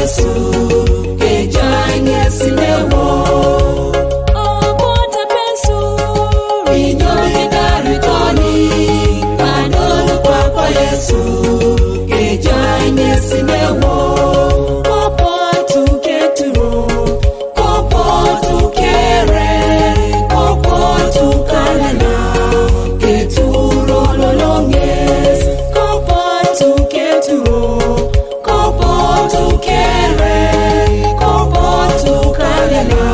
Yesu kejanye sinewo obote pensu inyori daritoni kadolo kwa Yesu kejanye sinewo obotu keturo obotu kere obotu kalala keturo lolonges obotu keturo obotu kere obotu kalala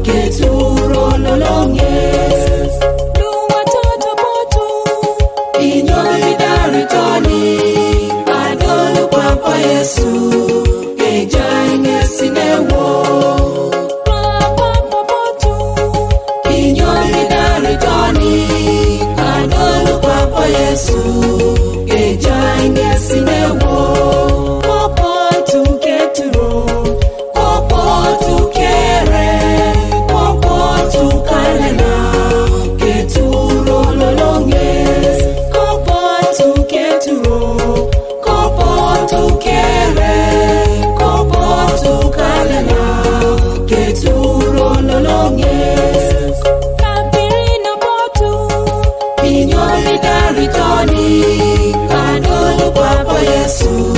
keturo lolonges luwa toto botu inyori daritoni adolo kwa Yesu kejanye sinewo papa botu inyori daritoni adolo kwa Yesu kejanye sinewo obotu keturo obotu kere obotu kalala keturo lolonges obotu keturo obotu kere obotu kalala keturo lolonges kapirino botu inyori daritoni kadolo kwa Yesu